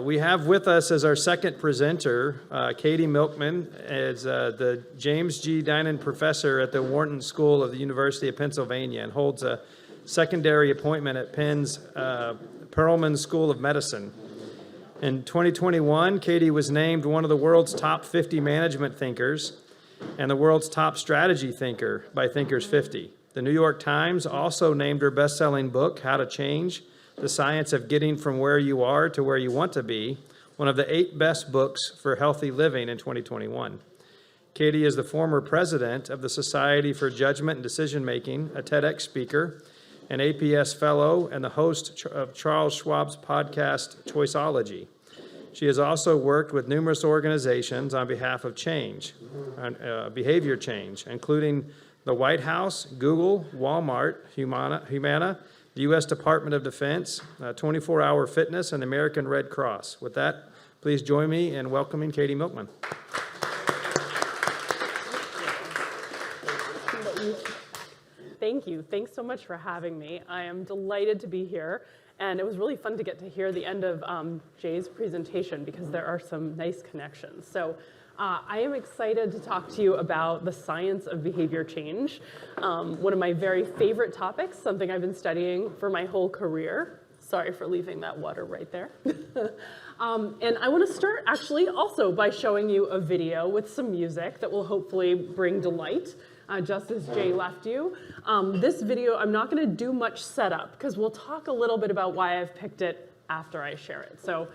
We have with us as our second presenter, Katy Milkman, as the James G. Dinan Professor at the Wharton School of the University of Pennsylvania and holds a secondary appointment at Penn's Perelman School of Medicine. In 2021, Katy was named one of the world's top 50 management thinkers and the world's top strategy thinker by Thinkers 50. The New York Times also named her best-selling book, How to Change: The Science of Getting from Where You Are to Where You Want to Be, one of the 8 best books for healthy living in 2021. Katy is the former president of the Society for Judgment and Decision Making, a TEDx speaker, an APS fellow, and the host of Charles Schwab's podcast, Choiceology. She has also worked with numerous organizations on behalf of change, behavior change, including the White House, Google, Walmart, Humana, the U.S. Department of Defense, 24-Hour Fitness, and the American Red Cross. With that, please join me in welcoming Katy Milkman. Thank you. Thanks so much for having me. I am delighted to be here, and it was really fun to get to hear the end of Jay's presentation because there are some nice connections. So I am excited to talk to you about the science of behavior change, one of my very favorite topics, something I've been studying for my whole career. Sorry for leaving that water right there. And I want to start actually also by showing you a video with some music that will hopefully bring delight, just as Jay left you. This video, I'm not going to do much setup because we'll talk a little bit about why I've picked it after I share it. So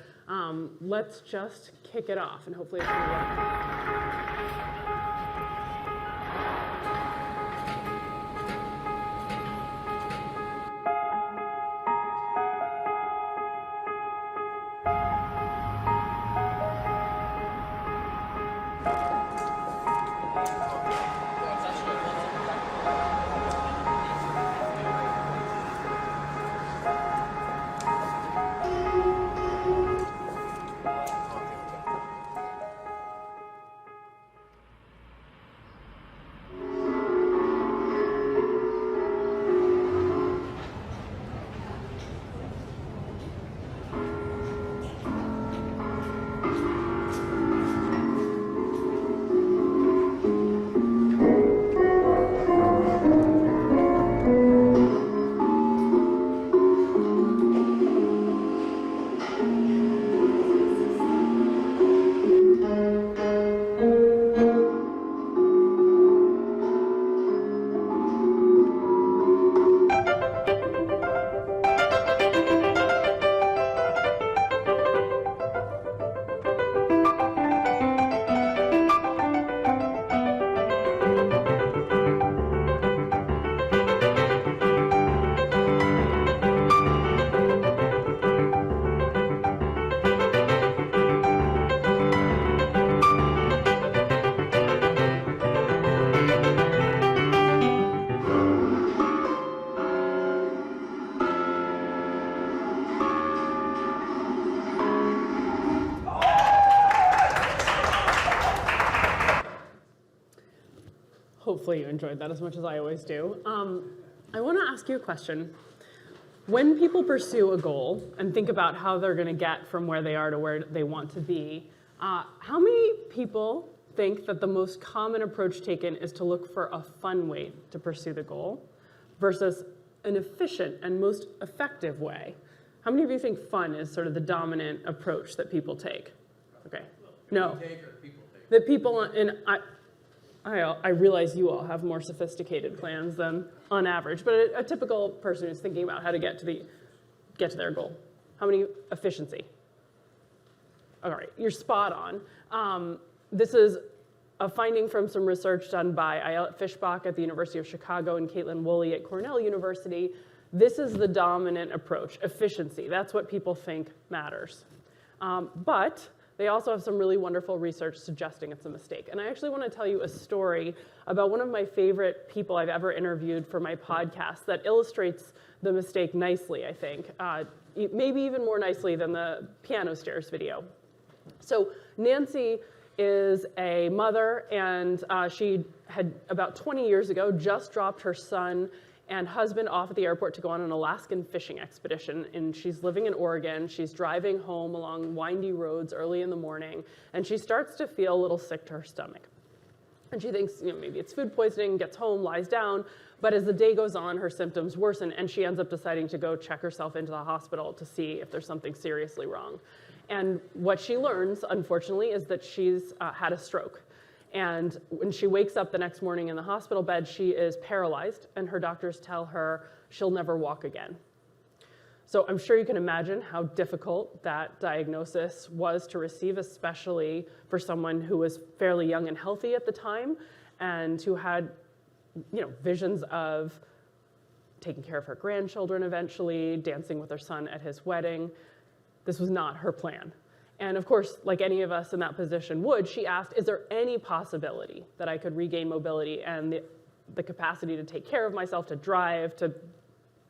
let's just kick it off and hopefully it's going to work. Hopefully you enjoyed that as much as I always do. I want to ask you a question. When people pursue a goal and think about how they're going to get from where they are to where they want to be, how many people think that the most common approach taken is to look for a fun way to pursue the goal versus an efficient and most effective way? How many of you think fun is sort of the dominant approach that people take? Okay. No. That people, and I realize you all have more sophisticated plans than on average, but a typical person who's thinking about how to get to their goal. How many? Efficiency. All right, you're spot on. This is a finding from some research done by Ayelet Fishbach at the University of Chicago and Caitlin Woolley at Cornell University. This is the dominant approach, efficiency. That's what people think matters. But they also have some really wonderful research suggesting it's a mistake. And I actually want to tell you a story about one of my favorite people I've ever interviewed for my podcast that illustrates the mistake nicely, I think. Maybe even more nicely than the piano stairs video. So Nancy is a mother, and she had about 20 years ago just dropped her son and husband off at the airport to go on an Alaskan fishing expedition. And she's living in Oregon. She's driving home along windy roads early in the morning, and she starts to feel a little sick to her stomach. And she thinks, maybe it's food poisoning, gets home, lies down. But as the day goes on, her symptoms worsen, and she ends up deciding to go check herself into the hospital to see if there's something seriously wrong. And what she learns, unfortunately, is that she's had a stroke. And when she wakes up the next morning in the hospital bed, she is paralyzed, and her doctors tell her she'll never walk again. So I'm sure you can imagine how difficult that diagnosis was to receive, especially for someone who was fairly young and healthy at the time, and who had, visions of taking care of her grandchildren eventually, dancing with her son at his wedding. This was not her plan. And of course, like any of us in that position would, she asked, is there any possibility that I could regain mobility and the capacity to take care of myself, to drive, to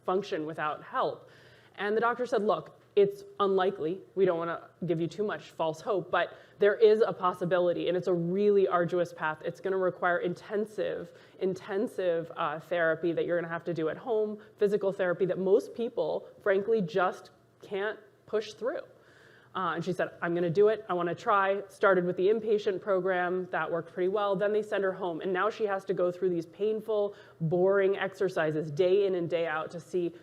function without help? And the doctor said, look, it's unlikely. We don't want to give you too much false hope, but there is a possibility, and it's a really arduous path. It's going to require intensive therapy that you're going to have to do at home, physical therapy that most people, frankly, just can't push through. And she said, I'm going to do it. I want to try. Started with the inpatient program. That worked pretty well. Then they send her home. And now she has to go through these painful, boring exercises day in and day out to see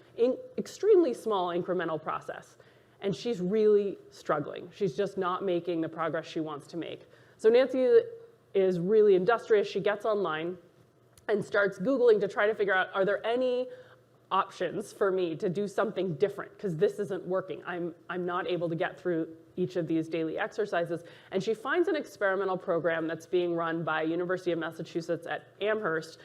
extremely small incremental process. And she's really struggling. She's just not making the progress she wants to make. So Nancy is really industrious. She gets online and starts Googling to try to figure out, are there any options for me to do something different, because this isn't working. I'm not able to get through each of these daily exercises. And she finds an experimental program that's being run by University of Massachusetts at Amherst.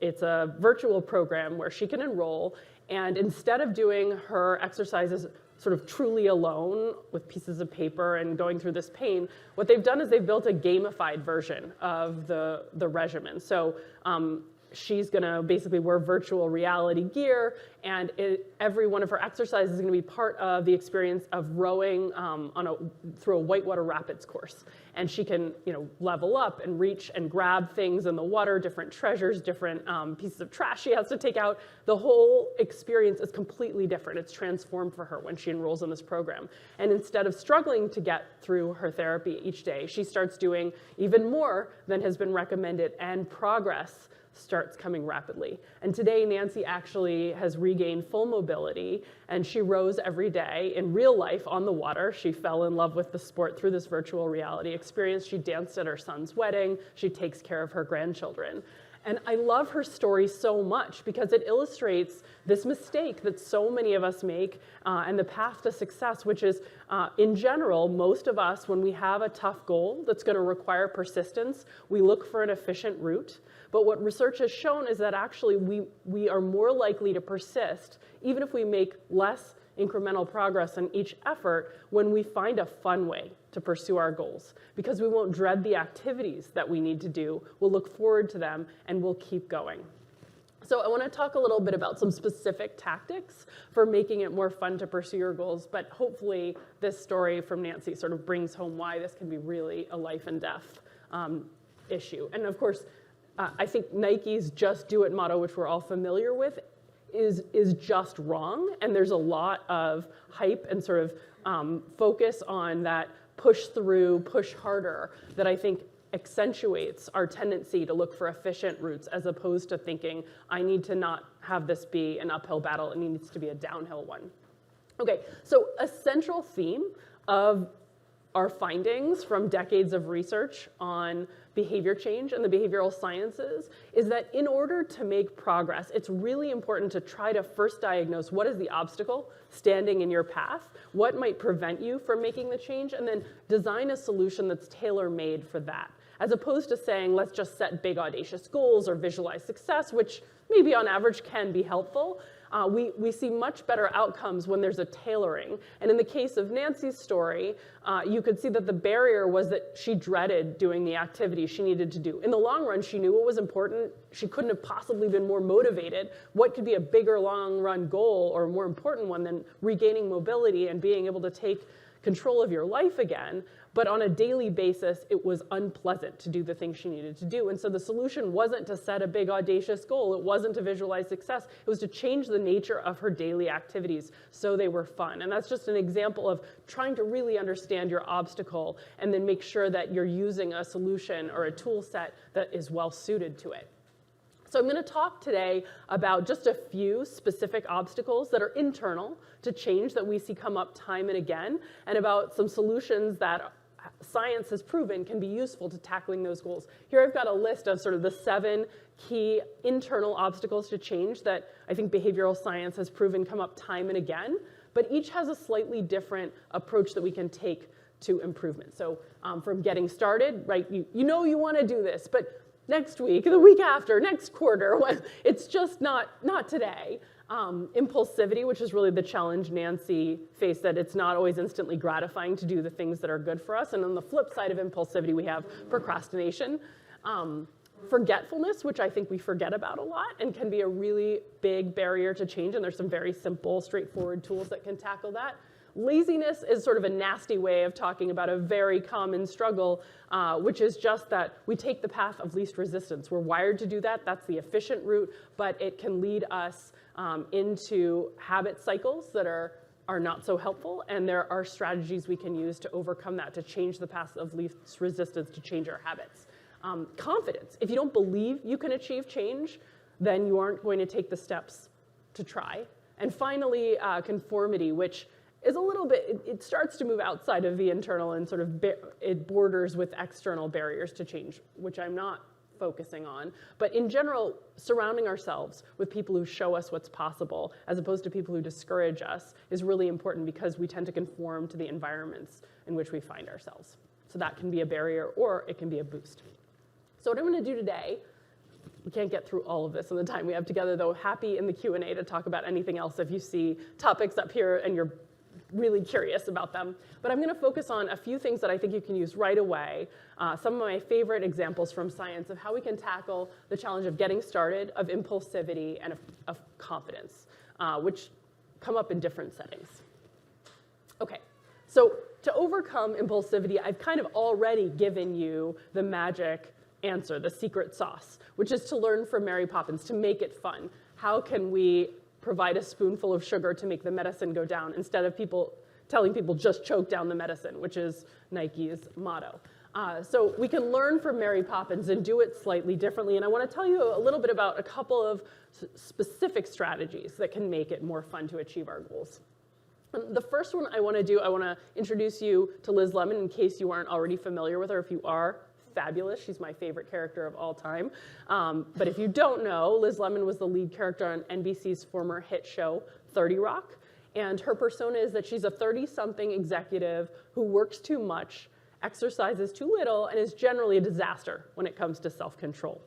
It's a virtual program where she can enroll, and instead of doing her exercises sort of truly alone with pieces of paper and going through this pain, what they've done is they've built a gamified version of the regimen. So she's going to basically wear virtual reality gear, and every one of her exercises is going to be part of the experience of rowing through a whitewater rapids course. And she can, level up and reach and grab things in the water, different treasures, different pieces of trash she has to take out. The whole experience is completely different. It's transformed for her when she enrolls in this program. And instead of struggling to get through her therapy each day, she starts doing even more than has been recommended, and progress starts coming rapidly. And today, Nancy actually has regained full mobility, and she rows every day in real life on the water. She fell in love with the sport through this virtual reality experience. She danced at her son's wedding. She takes care of her grandchildren. And I love her story so much because it illustrates this mistake that so many of us make and the path to success, which is, in general, most of us, when we have a tough goal that's going to require persistence, we look for an efficient route. But what research has shown is that actually we are more likely to persist, even if we make less incremental progress in each effort, when we find a fun way to pursue our goals, because we won't dread the activities that we need to do. We'll look forward to them, and we'll keep going. So I want to talk a little bit about some specific tactics for making it more fun to pursue your goals, but hopefully this story from Nancy sort of brings home why this can be really a life and death issue. And of course, I think Nike's Just Do It motto, which we're all familiar with, is just wrong. And there's a lot of hype and sort of focus on that push through, push harder, that I think accentuates our tendency to look for efficient routes, as opposed to thinking, I need to not have this be an uphill battle, it needs to be a downhill one. Okay, so a central theme of our findings from decades of research on behavior change and the behavioral sciences is that in order to make progress, it's really important to try to first diagnose what is the obstacle standing in your path, what might prevent you from making the change, and then design a solution that's tailor-made for that, as opposed to saying, let's just set big, audacious goals or visualize success, which maybe on average can be helpful. We see much better outcomes when there's a tailoring. And in the case of Nancy's story, you could see that the barrier was that she dreaded doing the activity she needed to do. In the long run, she knew what was important. She couldn't have possibly been more motivated. What could be a bigger long run goal or a more important one than regaining mobility and being able to take control of your life again, but on a daily basis, it was unpleasant to do the things she needed to do. And so the solution wasn't to set a big audacious goal. It wasn't to visualize success. It was to change the nature of her daily activities so they were fun. And that's just an example of trying to really understand your obstacle and then make sure that you're using a solution or a tool set that is well suited to it. So I'm going to talk today about just a few specific obstacles that are internal to change that we see come up time and again, and about some solutions that science has proven can be useful to tackling those goals. Here I've got a list of sort of the 7 key internal obstacles to change that I think behavioral science has proven come up time and again, but each has a slightly different approach that we can take to improvement. So from getting started, right, you know you want to do this, but next week, the week after, next quarter, it's just not today. Impulsivity, which is really the challenge Nancy faced, that it's not always instantly gratifying to do the things that are good for us. And on the flip side of impulsivity, we have procrastination. Forgetfulness, which I think we forget about a lot and can be a really big barrier to change. And there's some very simple, straightforward tools that can tackle that. Laziness is sort of a nasty way of talking about a very common struggle, which is just that we take the path of least resistance. We're wired to do that. That's the efficient route, but it can lead us into habit cycles that are not so helpful, and there are strategies we can use to overcome that, to change the path of least resistance, to change our habits. Confidence. If you don't believe you can achieve change, then you aren't going to take the steps to try. And finally, conformity, which is a little bit, it starts to move outside of the internal and sort of it borders with external barriers to change, which I'm not focusing on. But in general, surrounding ourselves with people who show us what's possible as opposed to people who discourage us is really important, because we tend to conform to the environments in which we find ourselves. So that can be a barrier, or it can be a boost. So what I'm going to do today, we can't get through all of this in the time we have together, though happy in the Q&A to talk about anything else if you see topics up here and you're really curious about them. But I'm going to focus on a few things that I think you can use right away, some of my favorite examples from science of how we can tackle the challenge of getting started, of impulsivity, and of confidence, which come up in different settings. Okay, so to overcome impulsivity, I've kind of already given you the magic answer, the secret sauce, which is to learn from Mary Poppins, to make it fun. How can we provide a spoonful of sugar to make the medicine go down instead of telling people just choke down the medicine, which is Nike's motto. So we can learn from Mary Poppins and do it slightly differently. And I want to tell you a little bit about a couple of specific strategies that can make it more fun to achieve our goals. The first one I want to introduce you to Liz Lemon in case you aren't already familiar with her. If you are, fabulous. She's my favorite character of all time. But if you don't know, Liz Lemon was the lead character on NBC's former hit show, 30 Rock. And her persona is that she's a 30-something executive who works too much, exercises too little, and is generally a disaster when it comes to self-control.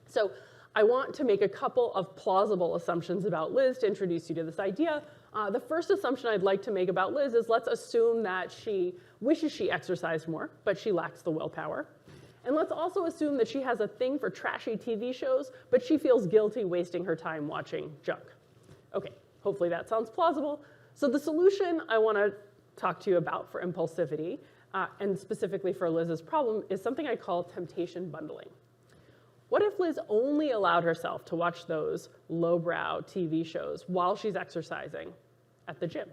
So I want to make a couple of plausible assumptions about Liz to introduce you to this idea. The first assumption I'd like to make about Liz is let's assume that she wishes she exercised more, but she lacks the willpower. And let's also assume that she has a thing for trashy TV shows, but she feels guilty wasting her time watching junk. Okay, hopefully that sounds plausible. So the solution I want to talk to you about for impulsivity, and specifically for Liz's problem, is something I call temptation bundling. What if Liz only allowed herself to watch those lowbrow TV shows while she's exercising at the gym?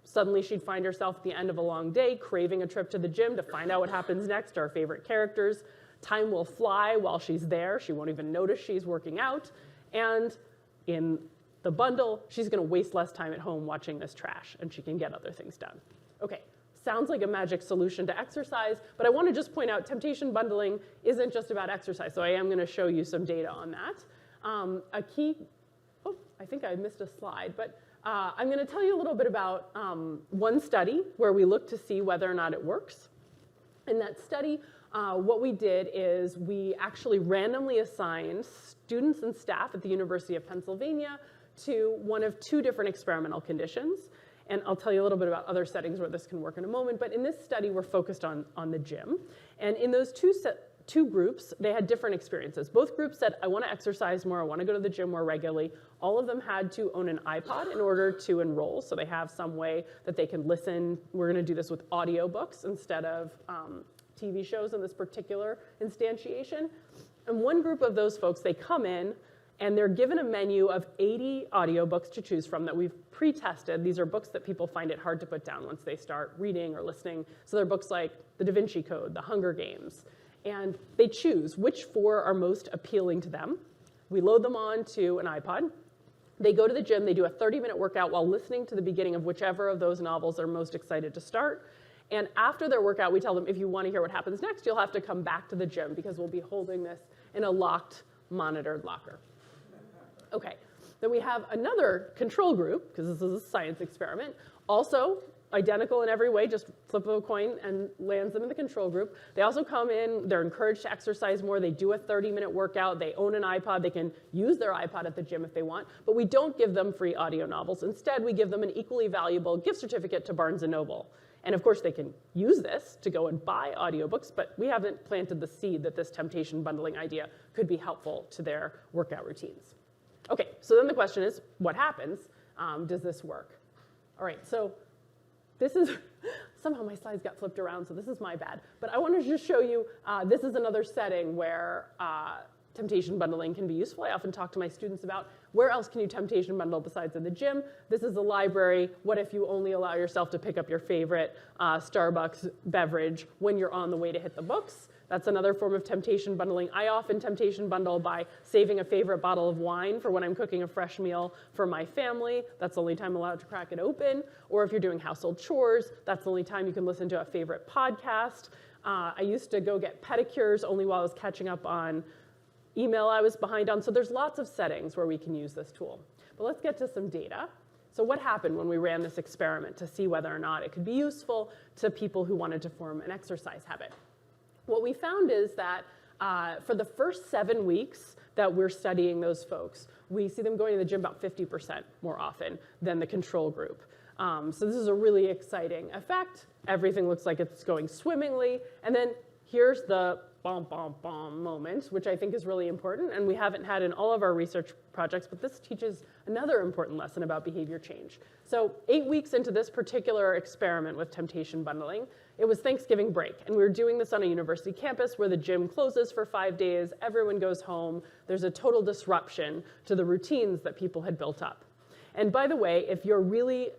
Suddenly she'd find herself at the end of a long day craving a trip to the gym to find out what happens next to our favorite characters. Time will fly while she's there. She won't even notice she's working out. And in the bundle, she's going to waste less time at home watching this trash, and she can get other things done. Okay, sounds like a magic solution to exercise, but I want to just point out temptation bundling isn't just about exercise, so I am going to show you some data on that. I think I missed a slide, but I'm going to tell you a little bit about one study where we looked to see whether or not it works. In that study, what we did is we actually randomly assigned students and staff at the University of Pennsylvania to one of 2 different experimental conditions. And I'll tell you a little bit about other settings where this can work in a moment. But in this study, we're focused on the gym. And in those two groups, they had different experiences. Both groups said, I want to exercise more, I want to go to the gym more regularly. All of them had to own an iPod in order to enroll, so they have some way that they can listen. We're going to do this with audiobooks instead of TV shows in this particular instantiation. And one group of those folks, they come in, and they're given a menu of 80 audiobooks to choose from that we've pre-tested. These are books that people find it hard to put down once they start reading or listening. So they're books like The Da Vinci Code, The Hunger Games. And they choose which 4 are most appealing to them. We load them onto an iPod. They go to the gym, they do a 30-minute workout while listening to the beginning of whichever of those novels they're most excited to start. And after their workout, we tell them, if you want to hear what happens next, you'll have to come back to the gym because we'll be holding this in a locked, monitored locker. Okay, then we have another control group, because this is a science experiment, also identical in every way, just flip of a coin and lands them in the control group. They also come in, they're encouraged to exercise more, they do a 30-minute workout, they own an iPod, they can use their iPod at the gym if they want, but we don't give them free audio novels. Instead, we give them an equally valuable gift certificate to Barnes & Noble. And of course, they can use this to go and buy audiobooks, but we haven't planted the seed that this temptation bundling idea could be helpful to their workout routines. Okay, so then the question is, what happens? Does this work? All right, so this is, somehow my slides got flipped around, so this is my bad. But I want to just show you, this is another setting where temptation bundling can be useful. I often talk to my students about where else can you temptation bundle besides in the gym. This is a library. What if you only allow yourself to pick up your favorite Starbucks beverage when you're on the way to hit the books? That's another form of temptation bundling. I often temptation bundle by saving a favorite bottle of wine for when I'm cooking a fresh meal for my family. That's the only time I'm allowed to crack it open. Or if you're doing household chores, that's the only time you can listen to a favorite podcast. I used to go get pedicures only while I was catching up on email I was behind on. So there's lots of settings where we can use this tool. But let's get to some data. So what happened when we ran this experiment to see whether or not it could be useful to people who wanted to form an exercise habit? What we found is that for the first 7 weeks that we're studying those folks, we see them going to the gym about 50% more often than the control group. So this is a really exciting effect. Everything looks like it's going swimmingly. And then here's the bom, bom, bom moment, which I think is really important. And we haven't had in all of our research projects, but this teaches another important lesson about behavior change. So 8 weeks into this particular experiment with temptation bundling, it was Thanksgiving break. And we were doing this on a university campus where the gym closes for 5 days. Everyone goes home. There's a total disruption to the routines that people had built up. And by the way, if you're really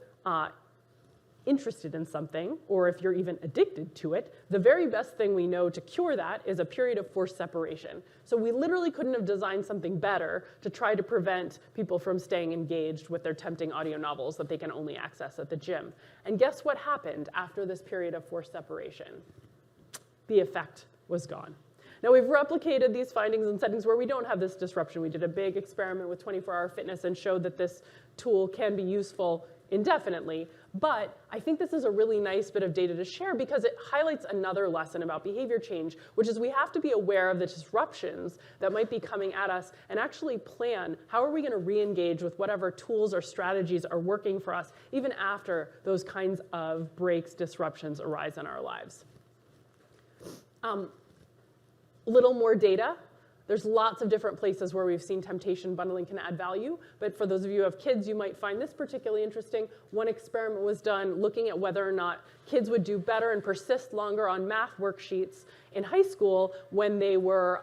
interested in something, or if you're even addicted to it, the very best thing we know to cure that is a period of forced separation. So we literally couldn't have designed something better to try to prevent people from staying engaged with their tempting audio novels that they can only access at the gym. And guess what happened after this period of forced separation? The effect was gone. Now, we've replicated these findings in settings where we don't have this disruption. We did a big experiment with 24-hour fitness and showed that this tool can be useful indefinitely. But I think this is a really nice bit of data to share because it highlights another lesson about behavior change, which is we have to be aware of the disruptions that might be coming at us and actually plan how are we going to re-engage with whatever tools or strategies are working for us even after those kinds of breaks, disruptions arise in our lives. A little more data. There's lots of different places where we've seen temptation bundling can add value, but for those of you who have kids, you might find this particularly interesting. One experiment was done looking at whether or not kids would do better and persist longer on math worksheets in high school when they were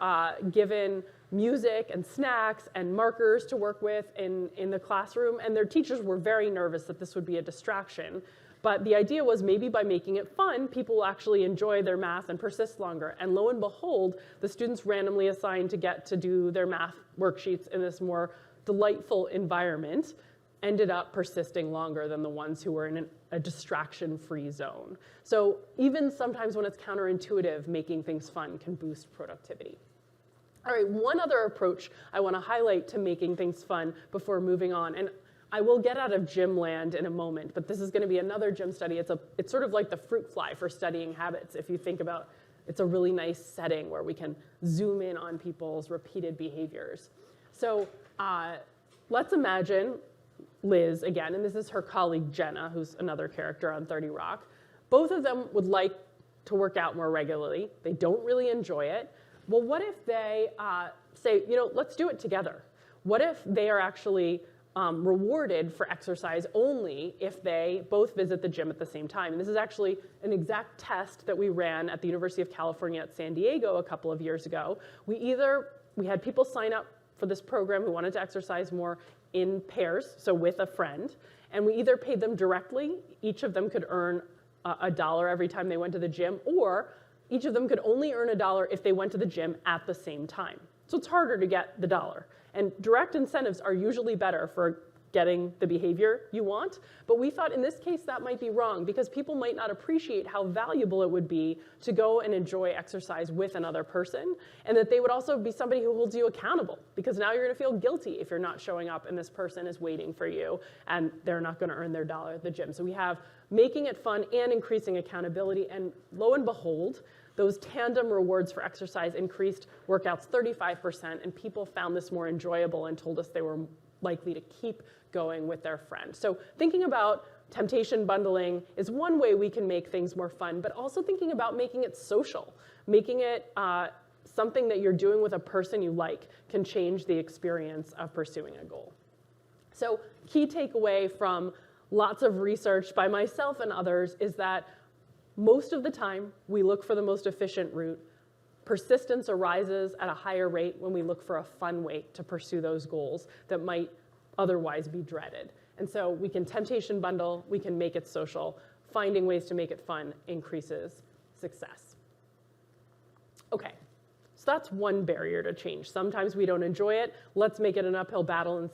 given music and snacks and markers to work with in the classroom, and their teachers were very nervous that this would be a distraction. But the idea was maybe by making it fun, people will actually enjoy their math and persist longer. And lo and behold, the students randomly assigned to get to do their math worksheets in this more delightful environment ended up persisting longer than the ones who were in a distraction-free zone. So even sometimes when it's counterintuitive, making things fun can boost productivity. All right, one other approach I want to highlight to making things fun before moving on. And I will get out of gym land in a moment, but this is going to be another gym study. It's sort of like the fruit fly for studying habits. If you think about, it's a really nice setting where we can zoom in on people's repeated behaviors. So let's imagine Liz again, and this is her colleague Jenna, who's another character on 30 Rock. Both of them would like to work out more regularly. They don't really enjoy it. well, what if they say, let's do it together? What if they are actually rewarded for exercise only if they both visit the gym at the same time? And this is actually an exact test that we ran at the University of California at San Diego a couple of years ago. We had people sign up for this program who wanted to exercise more in pairs, so with a friend, and we either paid them directly, each of them could earn $1 every time they went to the gym, or each of them could only earn $1 if they went to the gym at the same time. So it's harder to get the dollar. And direct incentives are usually better for getting the behavior you want. But we thought in this case that might be wrong because people might not appreciate how valuable it would be to go and enjoy exercise with another person, and that they would also be somebody who holds you accountable because now you're going to feel guilty if you're not showing up and this person is waiting for you and they're not going to earn their dollar at the gym. So we have making it fun and increasing accountability, and lo and behold, those tandem rewards for exercise increased workouts 35%, and people found this more enjoyable and told us they were likely to keep going with their friend. So thinking about temptation bundling is one way we can make things more fun, but also thinking about making it social, making it something that you're doing with a person you like can change the experience of pursuing a goal. So key takeaway from lots of research by myself and others is that most of the time we look for the most efficient route. Persistence arises at a higher rate when we look for a fun way to pursue those goals that might otherwise be dreaded. And so we can temptation bundle, we can make it social. Finding ways to make it fun increases success. Okay, so that's one barrier to change. Sometimes we don't enjoy it. Let's make it an uphill battle,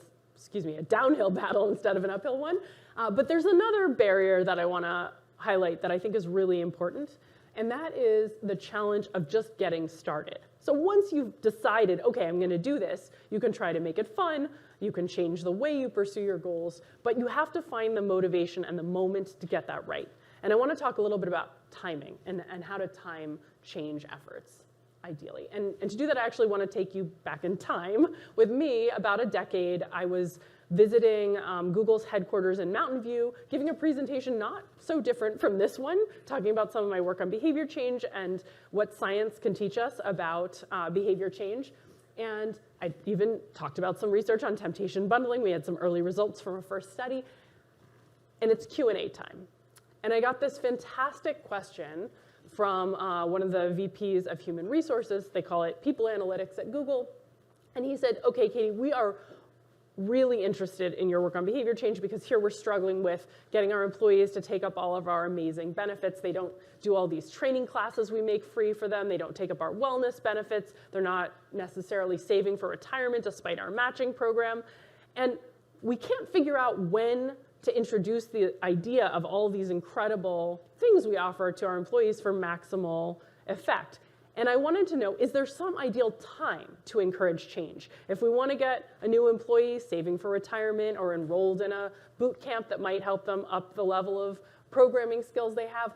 a downhill battle instead of an uphill one. But there's another barrier that I want to highlight that I think is really important, and that is the challenge of just getting started. So once you've decided, okay, I'm going to do this, you can try to make it fun, you can change the way you pursue your goals, but you have to find the motivation and the moment to get that right. And I want to talk a little bit about timing and how to time change efforts, ideally. And to do that, I actually want to take you back in time. With me, about a decade, I was visiting Google's headquarters in Mountain View, giving a presentation not so different from this one, talking about some of my work on behavior change and what science can teach us about behavior change. And I even talked about some research on temptation bundling. We had some early results from a first study. And it's Q&A time. And I got this fantastic question from one of the VPs of human resources. They call it people analytics at Google. And he said, okay, Katy, we are really interested in your work on behavior change because here we're struggling with getting our employees to take up all of our amazing benefits. They don't do all these training classes we make free for them. They don't take up our wellness benefits. They're not necessarily saving for retirement despite our matching program. And we can't figure out when to introduce the idea of all these incredible things we offer to our employees for maximal effect. And I wanted to know, is there some ideal time to encourage change? If we want to get a new employee saving for retirement or enrolled in a boot camp that might help them up the level of programming skills they have,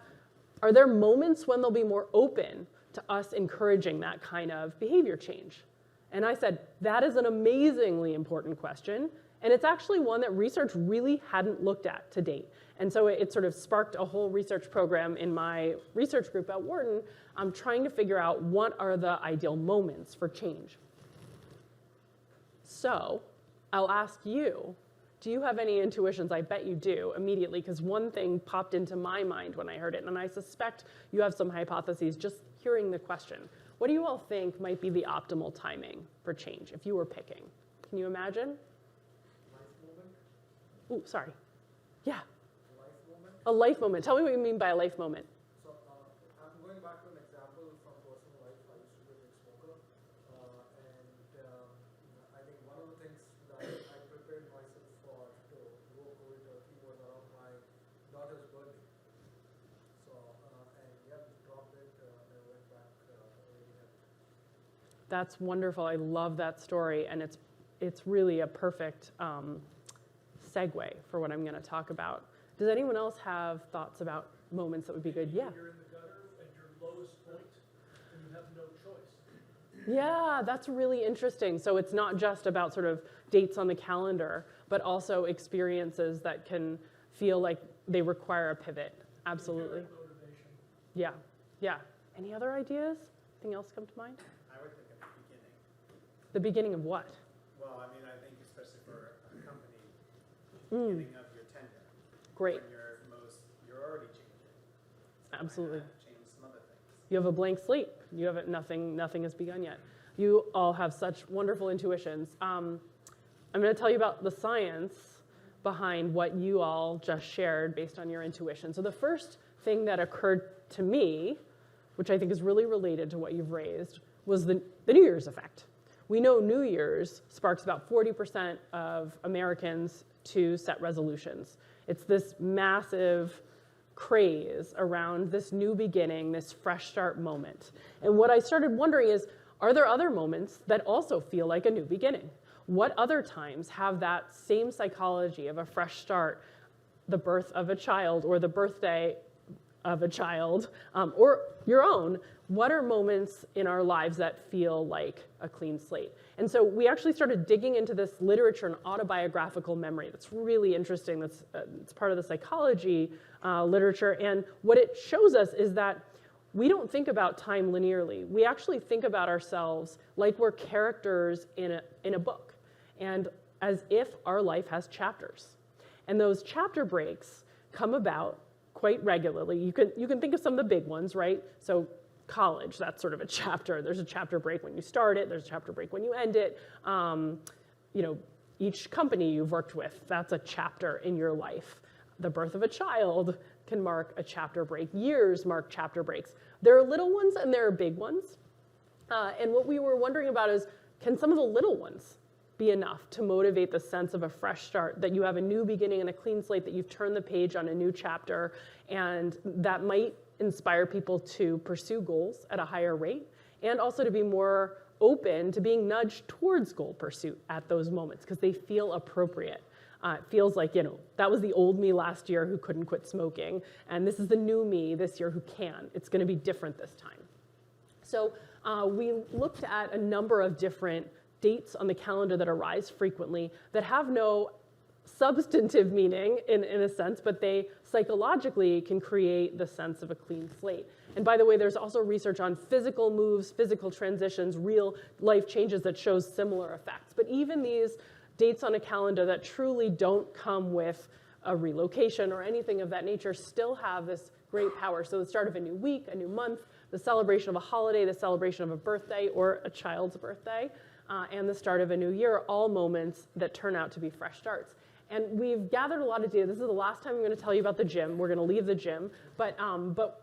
are there moments when they'll be more open to us encouraging that kind of behavior change? And I said, that is an amazingly important question. And it's actually one that research really hadn't looked at to date. And so it sort of sparked a whole research program in my research group at Wharton. I'm trying to figure out what are the ideal moments for change. So I'll ask you, do you have any intuitions? I bet you do immediately, because one thing popped into my mind when I heard it, and I suspect you have some hypotheses just hearing the question. What do you all think might be the optimal timing for change if you were picking? Can you imagine? Ooh, sorry. Yeah. A life moment. Tell me what you mean by a life moment. So I'm going back to an example from personal life. I used to be a big smoker. I think one of the things that I prepared myself for to go COVID-19 was around my daughter's birthday. So, and yeah, just dropped it and went back. That's wonderful. I love that story. And it's really a perfect segue for what I'm going to talk about. Does anyone else have thoughts about moments that would be good? Yeah. You're in the gutter at your lowest point, and you have no choice. Yeah, that's really interesting. So it's not just about sort of dates on the calendar, but also experiences that can feel like they require a pivot. Absolutely. Motivation. Yeah, yeah. Any other ideas? Anything else come to mind? I would The beginning of what? Well, I mean, I think especially for a company, beginning of your tenure. Great. When you're already changing. Absolutely. Change some other things. You have a blank slate. You haven't, nothing has begun yet. You all have such wonderful intuitions. I'm going to tell you about the science behind what you all just shared based on your intuition. So the first thing that occurred to me, which I think is really related to what you've raised, was the New Year's effect. We know New Year's sparks about 40% of Americans to set resolutions. It's this massive craze around this new beginning, this fresh start moment. And what I started wondering is, are there other moments that also feel like a new beginning? What other times have that same psychology of a fresh start, the birth of a child or the birthday of a child, or your own? What are moments in our lives that feel like a clean slate? And so we actually started digging into this literature and autobiographical memory. That's really interesting. It's part of the psychology literature. And what it shows us is that we don't think about time linearly. We actually think about ourselves like we're characters in a book, and as if our life has chapters. And those chapter breaks come about quite regularly. You can think of some of the big ones, right? So college, that's sort of a chapter. There's a chapter break when you start it. There's a chapter break when you end it. Each company you've worked with, that's a chapter in your life. The birth of a child can mark a chapter break. Years mark chapter breaks. There are little ones and there are big ones. And what we were wondering about is, can some of the little ones be enough to motivate the sense of a fresh start, that you have a new beginning and a clean slate, that you've turned the page on a new chapter, and that might inspire people to pursue goals at a higher rate, and also to be more open to being nudged towards goal pursuit at those moments because they feel appropriate. It feels like, that was the old me last year who couldn't quit smoking, and this is the new me this year who can. It's going to be different this time. So we looked at a number of different dates on the calendar that arise frequently that have no substantive meaning in a sense, but they psychologically can create the sense of a clean slate. And by the way, there's also research on physical moves, physical transitions, real life changes that shows similar effects. But even these dates on a calendar that truly don't come with a relocation or anything of that nature still have this great power. So the start of a new week, a new month, the celebration of a holiday, the celebration of a birthday or a child's birthday, and the start of a new year, all moments that turn out to be fresh starts. And we've gathered a lot of data. This is the last time I'm going to tell you about the gym. We're going to leave the gym. But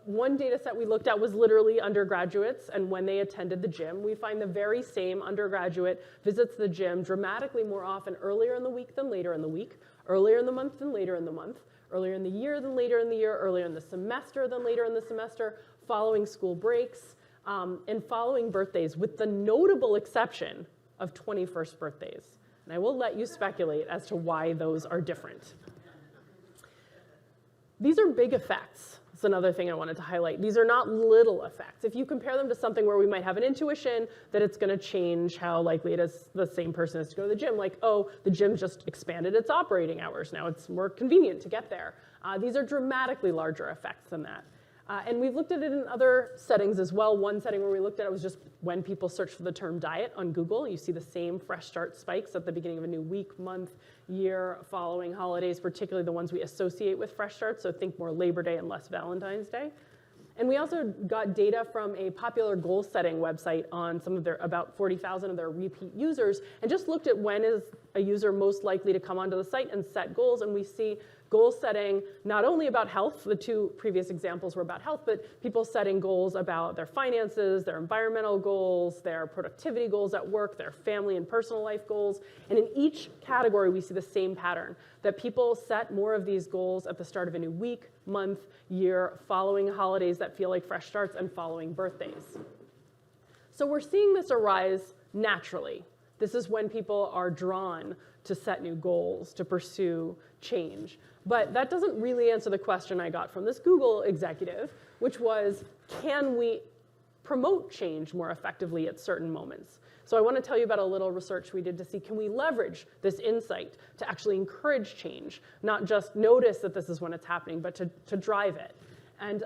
one data set we looked at was literally undergraduates and when they attended the gym. We find the very same undergraduate visits the gym dramatically more often earlier in the week than later in the week, earlier in the month than later in the month, earlier in the year than later in the year, earlier in the semester than later in the semester, following school breaks, and following birthdays, with the notable exception of 21st birthdays. And I will let you speculate as to why those are different. These are big effects. That's another thing I wanted to highlight. These are not little effects. If you compare them to something where we might have an intuition that it's going to change how likely it is the same person is to go to the gym, like, oh, the gym just expanded its operating hours. Now it's more convenient to get there. These are dramatically larger effects than that. And we've looked at it in other settings as well. One setting where we looked at it was just when people search for the term diet on Google. You see the same fresh start spikes at the beginning of a new week, month, year, following holidays, particularly the ones we associate with fresh starts. So think more Labor Day and less Valentine's Day. And we also got data from a popular goal setting website on some of their, about 40,000 of their repeat users, and just looked at when is a user most likely to come onto the site and set goals. And we see goal setting not only about health, the two previous examples were about health, but people setting goals about their finances, their environmental goals, their productivity goals at work, their family and personal life goals. And in each category, we see the same pattern, that people set more of these goals at the start of a new week, month, year, following holidays that feel like fresh starts, and following birthdays. So we're seeing this arise naturally. This is when people are drawn to set new goals, to pursue change. But that doesn't really answer the question I got from this Google executive, which was, can we promote change more effectively at certain moments? So I want to tell you about a little research we did to see, can we leverage this insight to actually encourage change, not just notice that this is when it's happening, but to drive it. And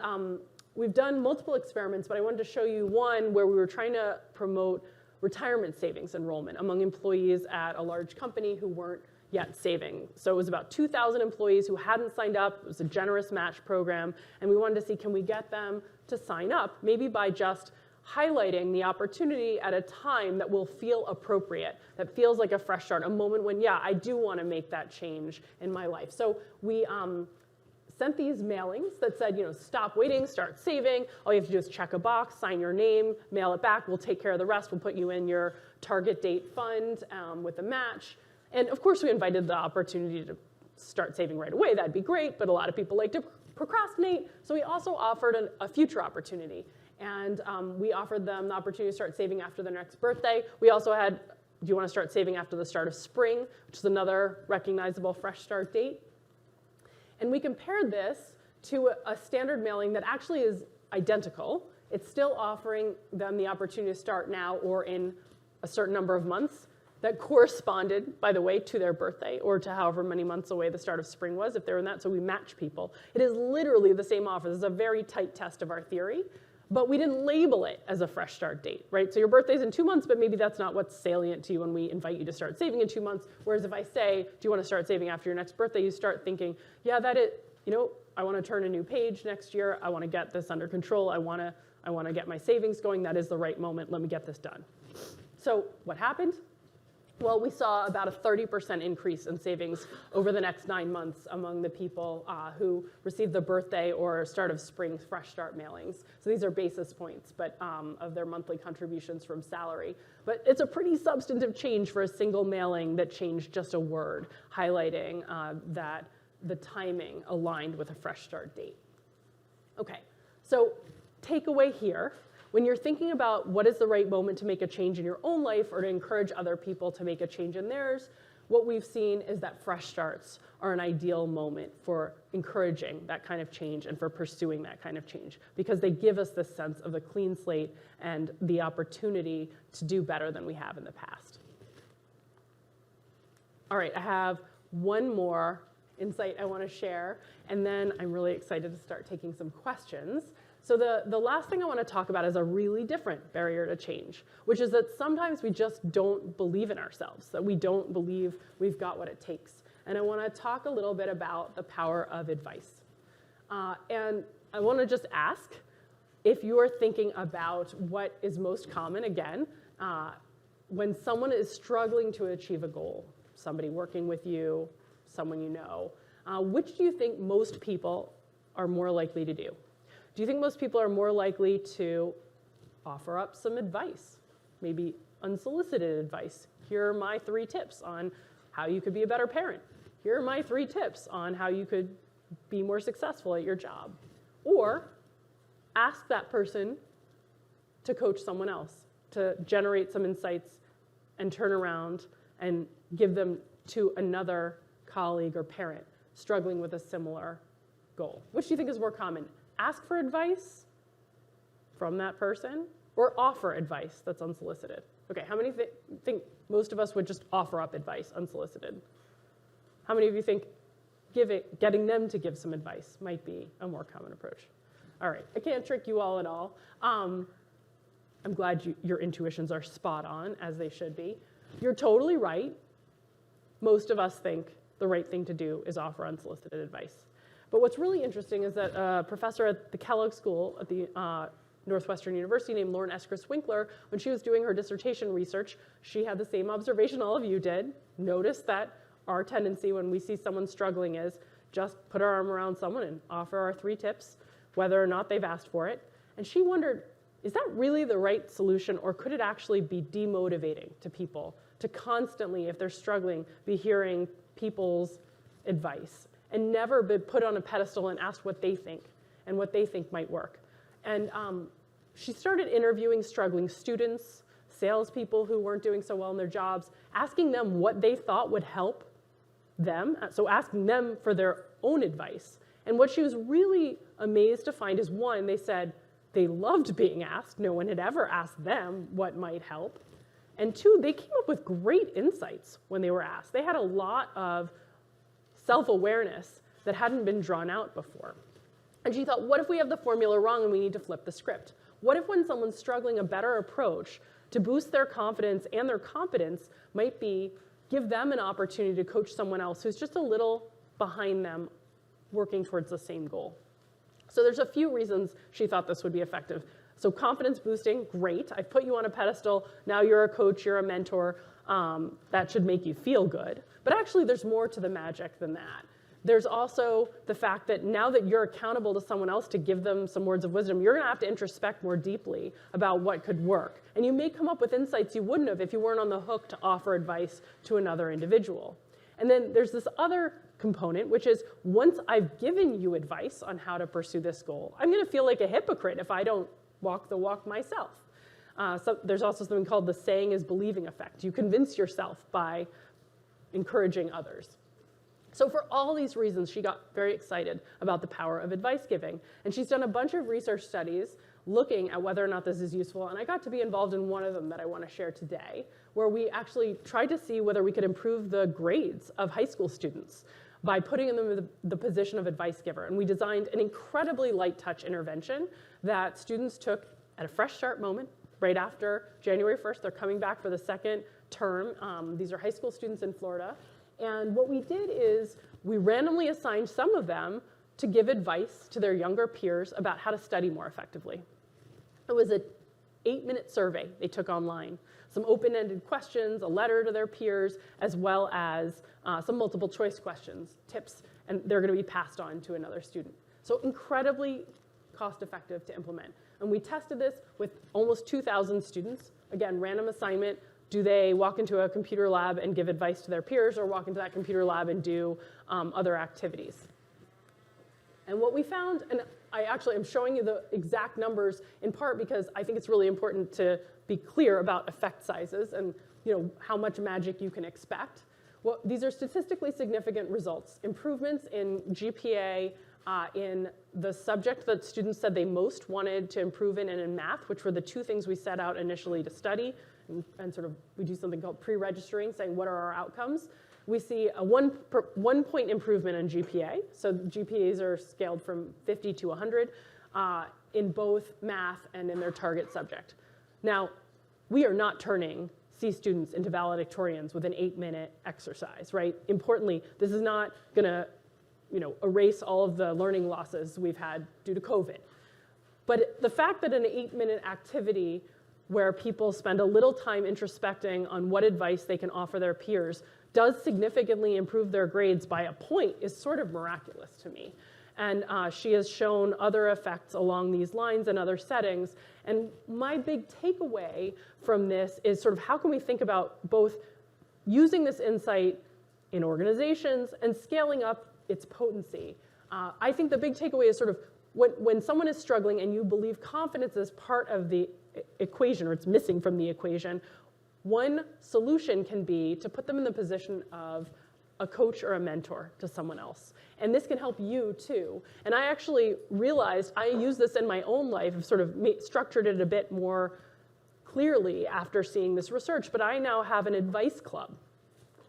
we've done multiple experiments, but I wanted to show you one where we were trying to promote retirement savings enrollment among employees at a large company who weren't yet saving. So it was about 2,000 employees who hadn't signed up. It was a generous match program, and we wanted to see, can we get them to sign up, maybe by just highlighting the opportunity at a time that will feel appropriate, that feels like a fresh start, a moment when, yeah, I do want to make that change in my life. So we sent these mailings that said, stop waiting, start saving. All you have to do is check a box, sign your name, mail it back. We'll take care of the rest. We'll put you in your target date fund with a match. And of course, we invited the opportunity to start saving right away. That'd be great, but a lot of people like to procrastinate. So we also offered a future opportunity. And we offered them the opportunity to start saving after their next birthday. We also had, do you want to start saving after the start of spring, which is another recognizable fresh start date. And we compared this to a standard mailing that actually is identical. It's still offering them the opportunity to start now or in a certain number of months that corresponded, by the way, to their birthday or to however many months away the start of spring was, if they were in that, so we match people. It is literally the same offer. This is a very tight test of our theory, but we didn't label it as a fresh start date, right? So your birthday's in 2 months, but maybe that's not what's salient to you when we invite you to start saving in 2 months. Whereas if I say, do you want to start saving after your next birthday, you start thinking, yeah, I want to turn a new page next year. I want to get this under control. I want to get my savings going. That is the right moment. Let me get this done. So what happened? Well, we saw about a 30% increase in savings over the next 9 months among the people who received the birthday or start of spring fresh start mailings. So these are basis points, but of their monthly contributions from salary. But it's a pretty substantive change for a single mailing that changed just a word, highlighting that the timing aligned with a fresh start date. Okay, so takeaway here. When you're thinking about what is the right moment to make a change in your own life or to encourage other people to make a change in theirs, what we've seen is that fresh starts are an ideal moment for encouraging that kind of change and for pursuing that kind of change because they give us this sense of a clean slate and the opportunity to do better than we have in the past. All right, I have one more insight I want to share, and then I'm really excited to start taking some questions. So the last thing I want to talk about is a really different barrier to change, which is that sometimes we just don't believe in ourselves, that we don't believe we've got what it takes. And I want to talk a little bit about the power of advice. And I want to just ask if you are thinking about what is most common, again, when someone is struggling to achieve a goal, somebody working with you, someone you know, which do you think most people are more likely to do? Do you think most people are more likely to offer up some advice, maybe unsolicited advice? Here are my 3 tips on how you could be a better parent. Here are my 3 tips on how you could be more successful at your job. Or ask that person to coach someone else, to generate some insights and turn around and give them to another colleague or parent struggling with a similar goal. Which do you think is more common? Ask for advice from that person or offer advice that's unsolicited? Okay, how many think most of us would just offer up advice unsolicited? How many of you think getting them to give some advice might be a more common approach? All right, I can't trick you all at all. I'm glad your intuitions are spot on, as they should be. You're totally right. Most of us think the right thing to do is offer unsolicited advice. But what's really interesting is that a professor at the Kellogg School at the Northwestern University named Lauren Eskridge-Winkler, when she was doing her dissertation research, she had the same observation all of you did. Notice that our tendency when we see someone struggling is just put our arm around someone and offer our 3 tips, whether or not they've asked for it. And she wondered, is that really the right solution, or could it actually be demotivating to people to constantly, if they're struggling, be hearing people's advice and never be put on a pedestal and asked what they think and what they think might work? And she started interviewing struggling students, salespeople who weren't doing so well in their jobs, asking them what they thought would help them, so asking them for their own advice. And what she was really amazed to find is, 1, they said they loved being asked. No one had ever asked them what might help. And 2, they came up with great insights when they were asked. They had a lot of self-awareness that hadn't been drawn out before. And she thought, what if we have the formula wrong and we need to flip the script? What if when someone's struggling, a better approach to boost their confidence and their competence might be give them an opportunity to coach someone else who's just a little behind them working towards the same goal. So there's a few reasons she thought this would be effective. So confidence boosting, great. I've put you on a pedestal. Now you're a coach, you're a mentor. That should make you feel good. But actually, there's more to the magic than that. There's also the fact that now that you're accountable to someone else to give them some words of wisdom, you're going to have to introspect more deeply about what could work. And you may come up with insights you wouldn't have if you weren't on the hook to offer advice to another individual. And then there's this other component, which is once I've given you advice on how to pursue this goal, I'm going to feel like a hypocrite if I don't walk the walk myself. So there's also something called the saying is believing effect. You convince yourself by encouraging others. So for all these reasons, she got very excited about the power of advice giving. And she's done a bunch of research studies looking at whether or not this is useful. And I got to be involved in one of them that I want to share today, where we actually tried to see whether we could improve the grades of high school students by putting them in the position of advice giver. And we designed an incredibly light touch intervention that students took at a fresh start moment right after January 1st. They're coming back for the second term. These are high school students in Florida. And what we did is we randomly assigned some of them to give advice to their younger peers about how to study more effectively. It was an 8-minute survey they took online, some open-ended questions, a letter to their peers, as well as some multiple choice questions, tips, and they're going to be passed on to another student. So incredibly cost-effective to implement. And we tested this with almost 2,000 students. Again, random assignment. Do they walk into a computer lab and give advice to their peers, or walk into that computer lab and do other activities? And what we found, and I actually am showing you the exact numbers in part because I think it's really important to be clear about effect sizes and how much magic you can expect. Well, these are statistically significant results. Improvements in GPA in the subject that students said they most wanted to improve in, and in math, which were the two things we set out initially to study. And sort of we do something called pre-registering, saying what are our outcomes. We see a 1 point improvement in GPA. So GPAs are scaled from 50 to 100 in both math and in their target subject. Now, we are not turning C students into valedictorians with an 8-minute exercise, right? Importantly, this is not going to erase all of the learning losses we've had due to COVID. But the fact that an 8-minute activity where people spend a little time introspecting on what advice they can offer their peers does significantly improve their grades by a point is sort of miraculous to me. And she has shown other effects along these lines in other settings. And my big takeaway from this is sort of how can we think about both using this insight in organizations and scaling up its potency. I think the big takeaway is sort of when someone is struggling and you believe confidence is part of the equation, or it's missing from the equation, one solution can be to put them in the position of a coach or a mentor to someone else. And this can help you too. And I actually realized I use this in my own life, I've sort of structured it a bit more clearly after seeing this research, but I now have an advice club.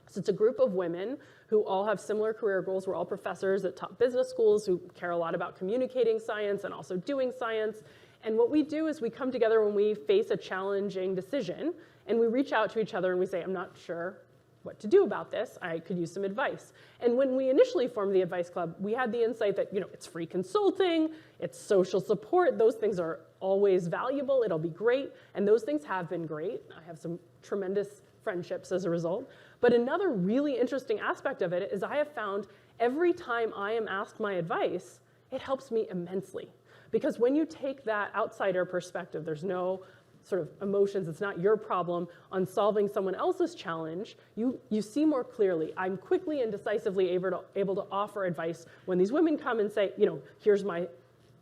So it's a group of women who all have similar career goals. We're all professors at top business schools who care a lot about communicating science and also doing science. And what we do is we come together when we face a challenging decision, and we reach out to each other and we say, I'm not sure what to do about this. I could use some advice. And when we initially formed the advice club, we had the insight that it's free consulting, it's social support. Those things are always valuable. It'll be great. And those things have been great. I have some tremendous friendships as a result. But another really interesting aspect of it is I have found every time I am asked my advice, it helps me immensely. Because when you take that outsider perspective, there's no sort of emotions, it's not your problem, on solving someone else's challenge, you see more clearly. I'm quickly and decisively able to offer advice when these women come and say, here's my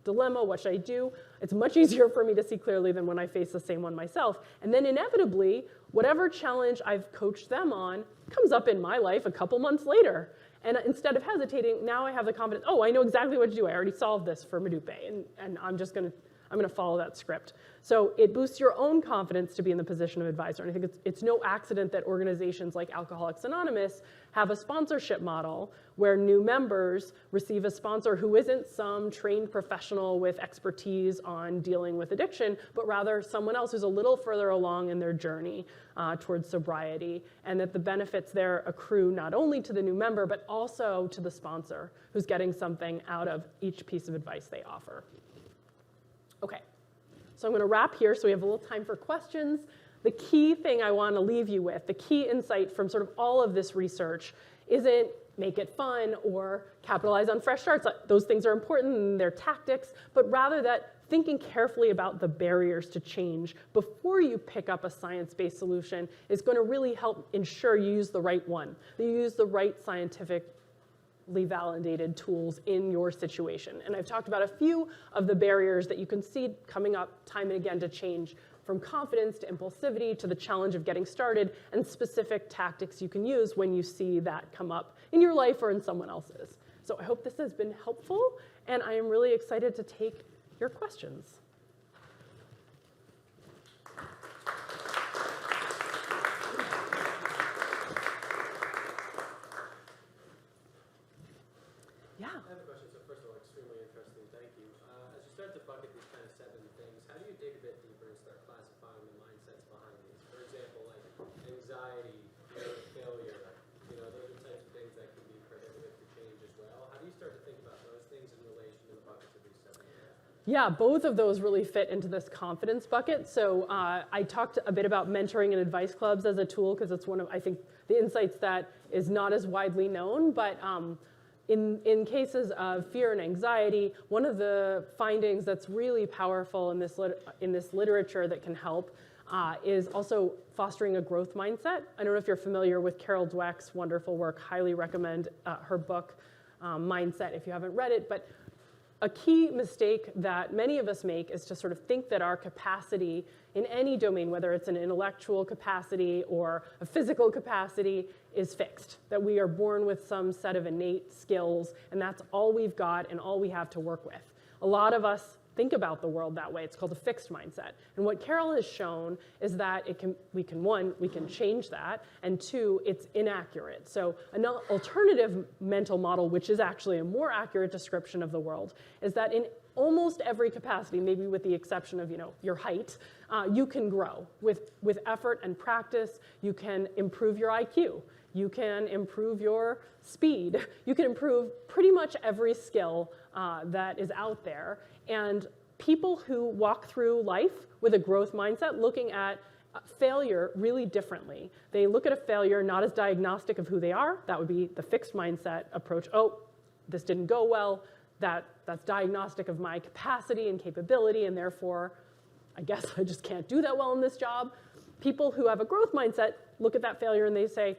dilemma, what should I do? It's much easier for me to see clearly than when I face the same one myself. And then inevitably, whatever challenge I've coached them on comes up in my life a couple months later. And instead of hesitating, now I have the confidence, I know exactly what to do. I already solved this for Medupe, and I'm I'm going to follow that script. So it boosts your own confidence to be in the position of advisor. And I think it's no accident that organizations like Alcoholics Anonymous have a sponsorship model where new members receive a sponsor who isn't some trained professional with expertise on dealing with addiction, but rather someone else who's a little further along in their journey towards sobriety, and that the benefits there accrue not only to the new member, but also to the sponsor who's getting something out of each piece of advice they offer. Okay. So I'm going to wrap here so we have a little time for questions. The key thing I want to leave you with, the key insight from sort of all of this research isn't make it fun or capitalize on fresh starts. Those things are important and they're tactics, but rather that thinking carefully about the barriers to change before you pick up a science-based solution is going to really help ensure you use the right one, that you use the right scientifically validated tools in your situation. And I've talked about a few of the barriers that you can see coming up time and again to change, from confidence to impulsivity to the challenge of getting started, and specific tactics you can use when you see that come up in your life or in someone else's. So I hope this has been helpful, and I am really excited to take your questions. Yeah. I have a question. So first of all, extremely interesting. Thank you. As you start to bucket these kind of 7 things, how do you dig a bit deeper and start classifying the mindsets behind these? For example, like anxiety, fear of failure. Those are types of things that can be prohibitive to change as well. How do you start to think about those things in relation to the buckets of these 7 areas? Yeah, both of those really fit into this confidence bucket. So I talked a bit about mentoring and advice clubs as a tool because it's one of, I think, the insights that is not as widely known, but in cases of fear and anxiety, one of the findings that's really powerful in this literature that can help is also fostering a growth mindset. I don't know if you're familiar with Carol Dweck's wonderful work. Highly recommend her book, Mindset, if you haven't read it. But a key mistake that many of us make is to sort of think that our capacity in any domain, whether it's an intellectual capacity or a physical capacity, is fixed, that we are born with some set of innate skills, and that's all we've got and all we have to work with. A lot of us think about the world that way. It's called a fixed mindset. And what Carol has shown is that we can change that, and 2, it's inaccurate. So an alternative mental model, which is actually a more accurate description of the world, is that in almost every capacity, maybe with the exception of your height, you can grow. With effort and practice, you can improve your IQ. You can improve your speed. You can improve pretty much every skill that is out there. And people who walk through life with a growth mindset, looking at failure really differently. They look at a failure not as diagnostic of who they are. That would be the fixed mindset approach. Oh, this didn't go well. That's diagnostic of my capacity and capability, and therefore, I guess I just can't do that well in this job. People who have a growth mindset look at that failure and they say,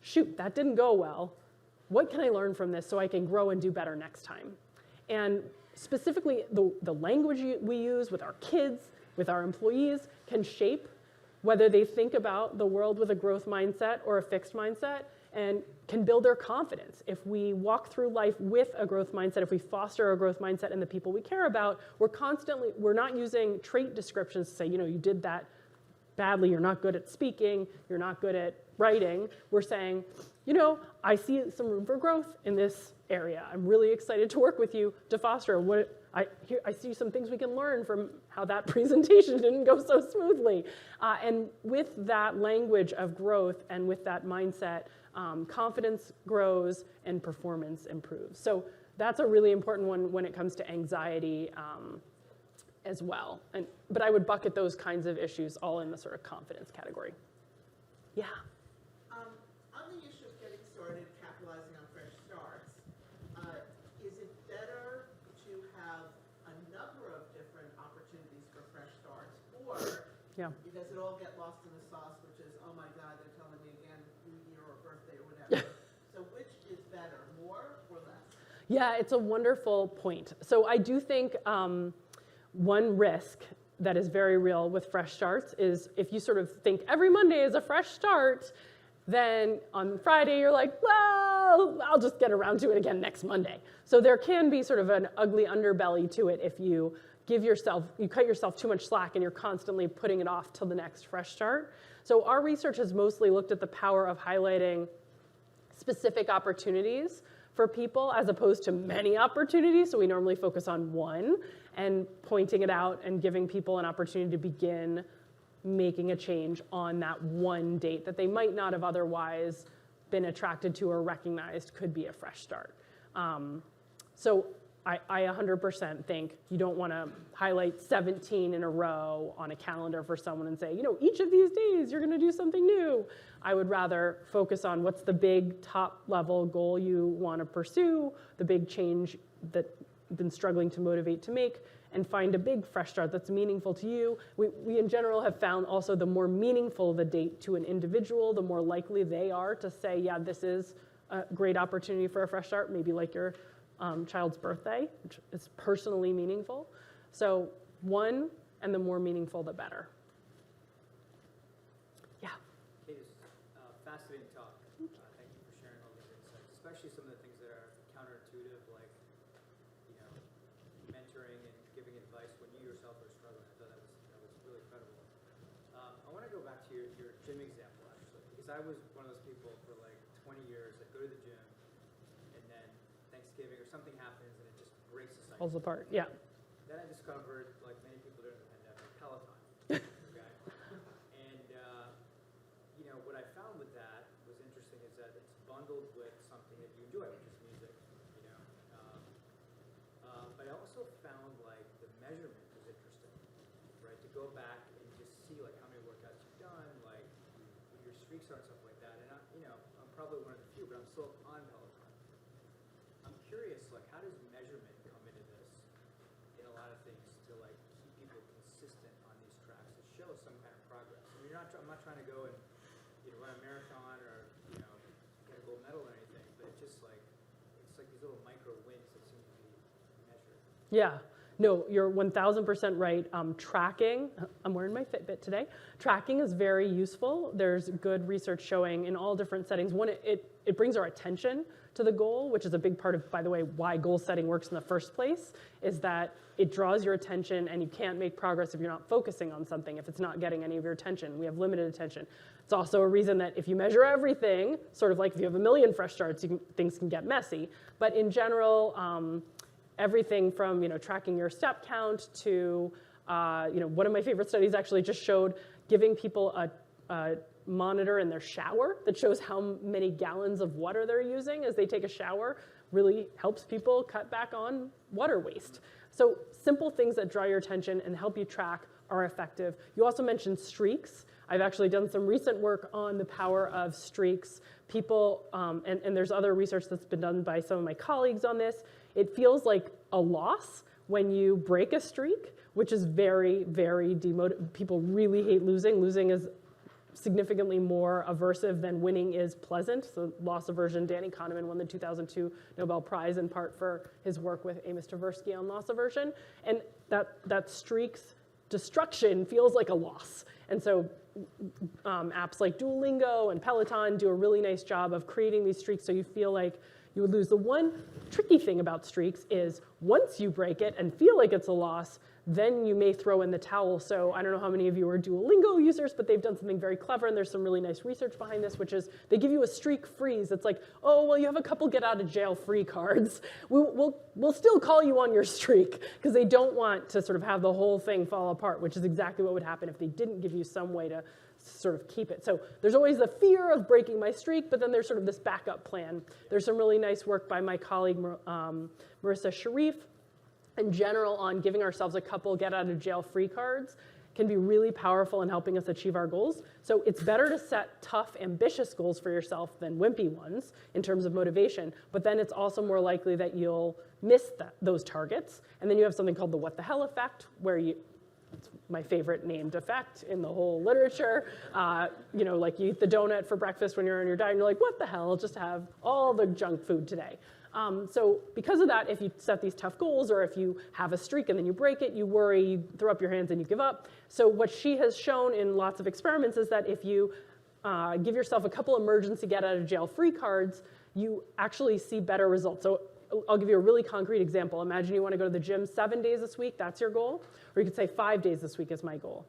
shoot, that didn't go well. What can I learn from this so I can grow and do better next time? And specifically, the language we use with our kids, with our employees, can shape whether they think about the world with a growth mindset or a fixed mindset, and can build their confidence. If we walk through life with a growth mindset, if we foster a growth mindset in the people we care about, we're not using trait descriptions to say, you did that badly, you're not good at speaking, you're not good at writing. We're saying, I see some room for growth in this area. I'm really excited to work with you to foster I see some things we can learn from how that presentation didn't go so smoothly. And with that language of growth and with that mindset, confidence grows and performance improves. So that's a really important one when it comes to anxiety as well. But I would bucket those kinds of issues all in the sort of confidence category. Yeah. On the issue of getting started, capitalizing on fresh starts, is it better to have a number of different opportunities for fresh starts, or does it all get lost in the sauce, which is, oh my God, they're telling me again, New Year or birthday or whatever. So which is better, more or less? Yeah, it's a wonderful point. So I do think one risk that is very real with fresh starts is if you sort of think every Monday is a fresh start, then on Friday you're like, well, I'll just get around to it again next Monday. So there can be sort of an ugly underbelly to it if you you cut yourself too much slack and you're constantly putting it off till the next fresh start. So our research has mostly looked at the power of highlighting specific opportunities for people as opposed to many opportunities. So we normally focus on one and pointing it out and giving people an opportunity to begin making a change on that one date that they might not have otherwise been attracted to or recognized could be a fresh start. So I 100% think you don't want to highlight 17 in a row on a calendar for someone and say, each of these days you're going to do something new. I would rather focus on what's the big top level goal you want to pursue, the big change that you've been struggling to motivate to make, and find a big fresh start that's meaningful to you. We in general have found also the more meaningful the date to an individual, the more likely they are to say, yeah, this is a great opportunity for a fresh start, maybe like your child's birthday, which is personally meaningful. So one, and the more meaningful, the better. Yeah. Katy, fascinating talk. Thank you for sharing all these insights, especially some of the things that are counterintuitive, like mentoring and giving advice when you yourself are struggling. I thought that was really incredible. I want to go back to your gym example, actually, because I was one of those people for like 20 years that go to the gym, and then Thanksgiving or something happens and it just breaks the cycle. Falls apart, yeah. Then I discovered, like many people during the pandemic, Peloton. Okay? And what I found with that was interesting is that it's bundled with something that you enjoy, which is music. But I also found like the measurement was interesting, right? To go back and just see like how many workouts you've done, like what your streaks are and stuff like that. And I'm probably one of the few, but I'm still on Peloton. I'm curious, like how does measurement come into this in a lot of things to like keep people consistent on these tracks to show some kind of progress? I mean, I'm not trying to go and run a marathon or get a gold medal or anything, but it's just like these little micro wins that seem to be measured. Yeah, no, you're 1,000% right. Tracking, I'm wearing my Fitbit today. Tracking is very useful. There's good research showing in all different settings. One, it brings our attention to the goal, which is a big part of, by the way, why goal setting works in the first place, is that it draws your attention and you can't make progress if you're not focusing on something, if it's not getting any of your attention. We have limited attention. It's also a reason that if you measure everything, sort of like if you have a million fresh starts, things can get messy. But in general, everything from tracking your step count to one of my favorite studies actually just showed giving people a monitor in their shower that shows how many gallons of water they're using as they take a shower really helps people cut back on water waste. So simple things that draw your attention and help you track are effective. You also mentioned streaks. I've actually done some recent work on the power of streaks. People, and there's other research that's been done by some of my colleagues on this. It feels like a loss when you break a streak, which is very, very demotivating. People really hate losing. Losing is significantly more aversive than winning is pleasant. So loss aversion, Danny Kahneman won the 2002 Nobel Prize in part for his work with Amos Tversky on loss aversion. And that streak's destruction feels like a loss. And so apps like Duolingo and Peloton do a really nice job of creating these streaks so you feel like you would lose. The one tricky thing about streaks is once you break it and feel like it's a loss, then you may throw in the towel. So I don't know how many of you are Duolingo users, but they've done something very clever, and there's some really nice research behind this, which is they give you a streak freeze. It's like, oh, well, you have a couple get out of jail free cards. We'll still call you on your streak, because they don't want to sort of have the whole thing fall apart, which is exactly what would happen if they didn't give you some way to sort of keep it. So there's always the fear of breaking my streak, but then there's sort of this backup plan. There's some really nice work by my colleague, Marissa Sharif, in general on giving ourselves a couple get out of jail free cards can be really powerful in helping us achieve our goals. So it's better to set tough, ambitious goals for yourself than wimpy ones in terms of motivation, but then it's also more likely that you'll miss those targets. And then you have something called the what the hell effect, where it's my favorite named effect in the whole literature. Like you eat the donut for breakfast when you're on your diet, and you're like, what the hell, just have all the junk food today. So because of that, if you set these tough goals, or if you have a streak and then you break it, you worry, you throw up your hands and you give up. So what she has shown in lots of experiments is that if you give yourself a couple emergency get out of jail free cards, you actually see better results. So I'll give you a really concrete example. Imagine you want to go to the gym 7 days this week, that's your goal. Or you could say 5 days this week is my goal.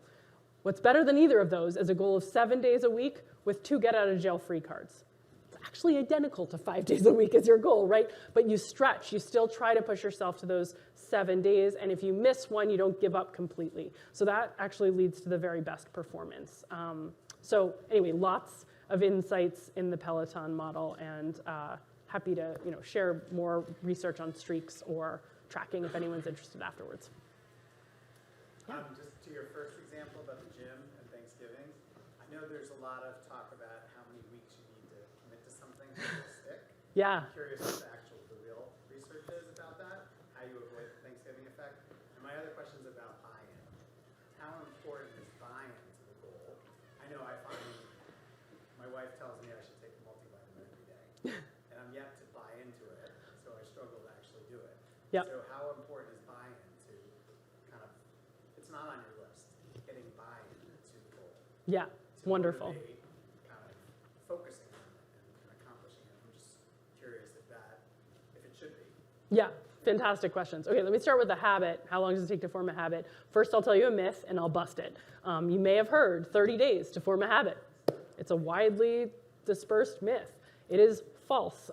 What's better than either of those is a goal of 7 days a week with 2 get-out-of-jail-free cards. It's actually identical to 5 days a week as your goal, right? But you stretch. You still try to push yourself to those 7 days. And if you miss one, you don't give up completely. So that actually leads to the very best performance. So anyway, lots of insights in the Peloton model, and happy to share more research on streaks or tracking if anyone's interested afterwards. Just to your first example about the gym and Thanksgiving, I know there's a lot of talk about how many weeks you need to commit to something for it to stick. Yeah. I'm curious what the real research is about that, how you avoid the Thanksgiving effect. And my other question is about buy-in. How important is buy-in to the goal? I know I find my wife tells me I should take a multivitamin every day, and I'm yet to buy into it, so I struggle to actually do it. Yep. So how important is buy-in to kind of, it's not on your list, getting buy-in to the goal. Yeah, To wonderful. motivate kind of focusing on it and accomplishing it. I'm just curious if it should be. Yeah, fantastic questions. Okay, let me start with the habit. How long does it take to form a habit? First, I'll tell you a myth, and I'll bust it. You may have heard 30 days to form a habit. It's a widely dispersed myth. It is false.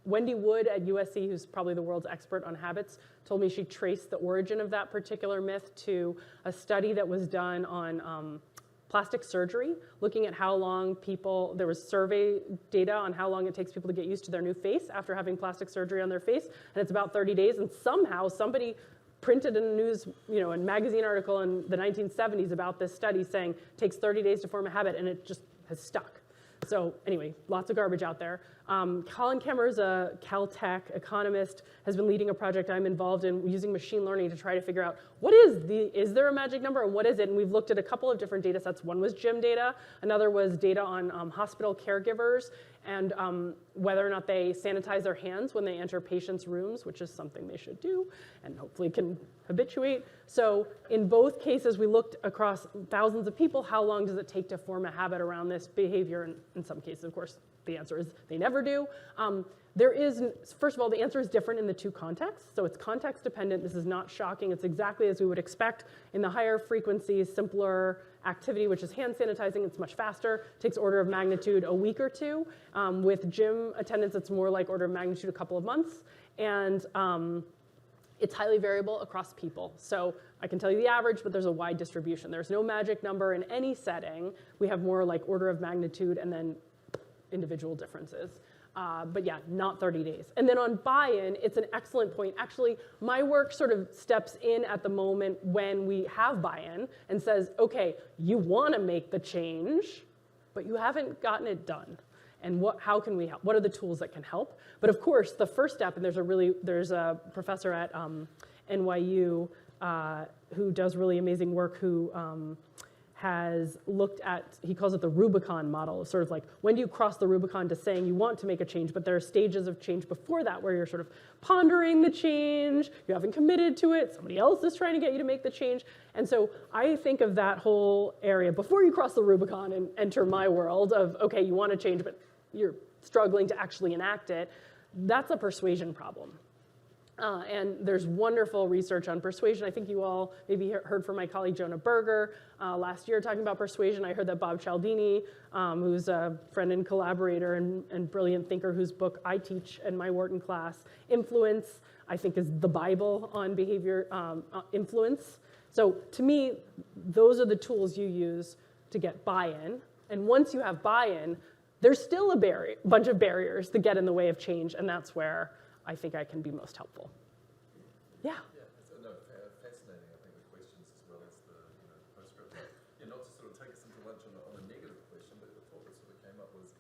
Wendy Wood at USC, who's probably the world's expert on habits, told me she traced the origin of that particular myth to a study that was done on plastic surgery, looking at how long there was survey data on how long it takes people to get used to their new face after having plastic surgery on their face, and it's about 30 days, and somehow somebody printed in a news, a magazine article in the 1970s about this study saying it takes 30 days to form a habit, and it just has stuck. So anyway, lots of garbage out there. Colin Kemmer's a Caltech economist, has been leading a project I'm involved in using machine learning to try to figure out is there a magic number and what is it? And we've looked at a couple of different data sets. One was gym data, another was data on hospital caregivers and whether or not they sanitize their hands when they enter patients' rooms, which is something they should do and hopefully can habituate. So in both cases, we looked across thousands of people, how long does it take to form a habit around this behavior? And in some cases, of course, the answer is they never do. First of all, the answer is different in the two contexts. So it's context dependent. This is not shocking. It's exactly as we would expect. In the higher frequency, simpler activity, which is hand sanitizing, it's much faster. It takes order of magnitude a week or two. With gym attendance, it's more like order of magnitude a couple of months. And it's highly variable across people. So I can tell you the average, but there's a wide distribution. There's no magic number in any setting. We have more like order of magnitude and then individual differences. But yeah, not 30 days. And then on buy-in, it's an excellent point. Actually, my work sort of steps in at the moment when we have buy-in and says, okay, you want to make the change, but you haven't gotten it done. And how can we help? What are the tools that can help? But of course, the first step, and there's a professor at NYU who does really amazing work who has looked at, he calls it the Rubicon model, sort of like when do you cross the Rubicon to saying you want to make a change, but there are stages of change before that where you're sort of pondering the change, you haven't committed to it, somebody else is trying to get you to make the change. And so I think of that whole area before you cross the Rubicon and enter my world of, okay, you want to change, but you're struggling to actually enact it. That's a persuasion problem. And there's wonderful research on persuasion. I think you all maybe heard from my colleague Jonah Berger last year talking about persuasion. I heard that Bob Cialdini, who's a friend and collaborator and brilliant thinker whose book I teach in my Wharton class, Influence, I think is the Bible on behavior influence. So to me, those are the tools you use to get buy-in. And once you have buy-in, there's still a bunch of barriers that get in the way of change, and that's where I think I can be most helpful. Yeah. Fascinating. I think the questions as well as the postscript. Not to sort of take us into lunch on a negative question, but the thought that sort of came up was: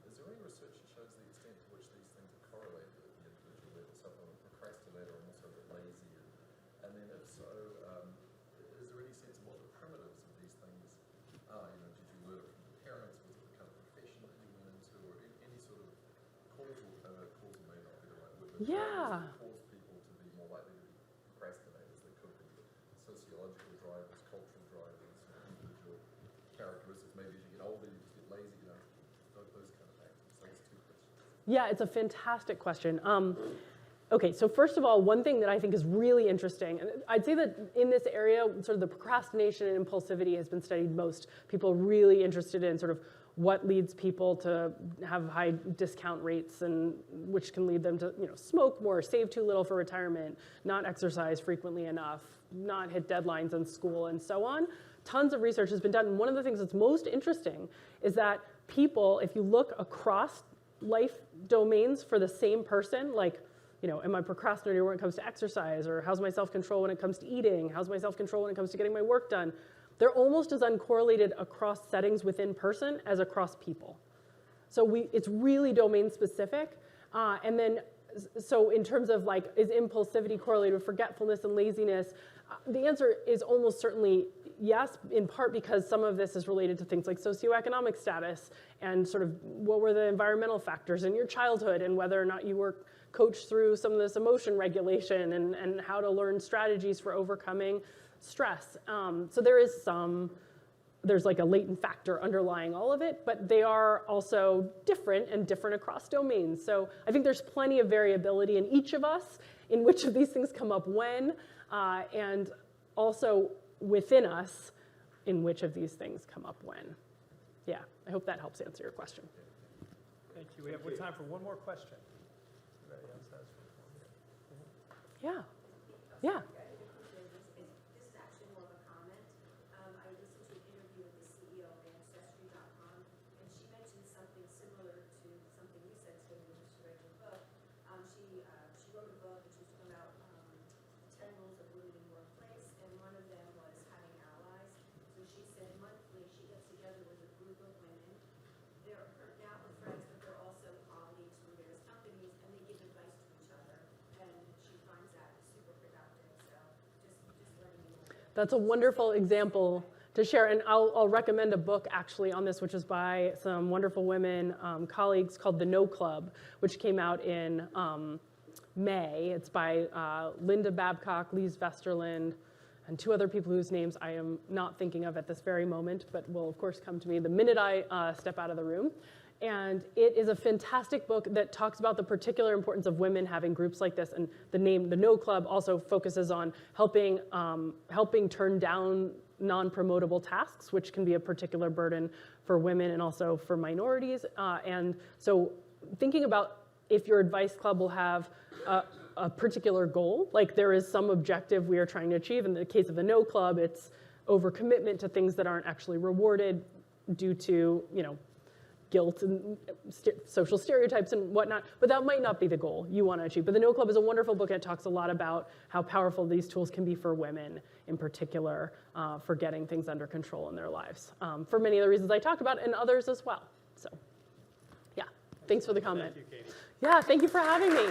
is there any research that shows the extent to which these things are correlated at the individual level? So I'm a procrastinator, I'm also a bit lazy, and then if so, is there any sense of what the primitives of these things are? Did you learn it from your parents? Was it the kind of profession that you went into, or any sort of causal may not be the right word, but Yeah. cause people to be more likely to be procrastinators? They could be sociological drivers, cultural drivers, individual characteristics. Maybe as you get older, you just get lazy, those kind of factors. So it's two questions. Yeah, it's a fantastic question. Okay, so first of all, one thing that I think is really interesting, and I'd say that in this area, sort of the procrastination and impulsivity has been studied most. People are really interested in sort of what leads people to have high discount rates, and which can lead them to, smoke more, save too little for retirement, not exercise frequently enough, not hit deadlines in school, and so on. Tons of research has been done, and one of the things that's most interesting is that people, if you look across life domains for the same person, like, am I procrastinating when it comes to exercise, or how's my self-control when it comes to eating, how's my self-control when it comes to getting my work done, they're almost as uncorrelated across settings within person as across people. So it's really domain specific. And then, so in terms of like, is impulsivity correlated with forgetfulness and laziness? The answer is almost certainly yes, in part because some of this is related to things like socioeconomic status and sort of what were the environmental factors in your childhood and whether or not you were coached through some of this emotion regulation and how to learn strategies for overcoming stress. So there's like a latent factor underlying all of it, but they are also different and different across domains. So I think there's plenty of variability in each of us in which of these things come up when, and also within us in which of these things come up when. Yeah, I hope that helps answer your question. Thank you. We have time for one more question. Anybody else has one? Yeah. Yeah. This is actually more of a comment. I listened to an interview with the CEO of Ancestry.com, and she mentioned something similar to something you said, Stephen, when she read your book. She wrote a book, and she was talking about 10 rules of women in the workplace, and one of them was having allies. So she said monthly she gets together with a group of women. They're now her friends, but they're also colleagues from various companies, and they give advice to each other. And she finds that super productive. So just letting you know. That's a wonderful example to share, and I'll recommend a book actually on this, which is by some wonderful women colleagues called The No Club, which came out in May. It's by Linda Babcock, Lise Vesterland, and two other people whose names I am not thinking of at this very moment, but will of course come to me the minute I step out of the room. And it is a fantastic book that talks about the particular importance of women having groups like this. And the name, The No Club, also focuses on helping turn down non-promotable tasks, which can be a particular burden for women and also for minorities. And so thinking about if your advice club will have a particular goal, like there is some objective we are trying to achieve. In the case of the No Club, it's overcommitment to things that aren't actually rewarded due to, guilt and social stereotypes and whatnot, but that might not be the goal you want to achieve. But The No Club is a wonderful book, and it talks a lot about how powerful these tools can be for women in particular, for getting things under control in their lives, for many of the reasons I talked about and others as well. So, yeah, thanks for the comment. Thank you, Katy. Yeah, thank you for having me.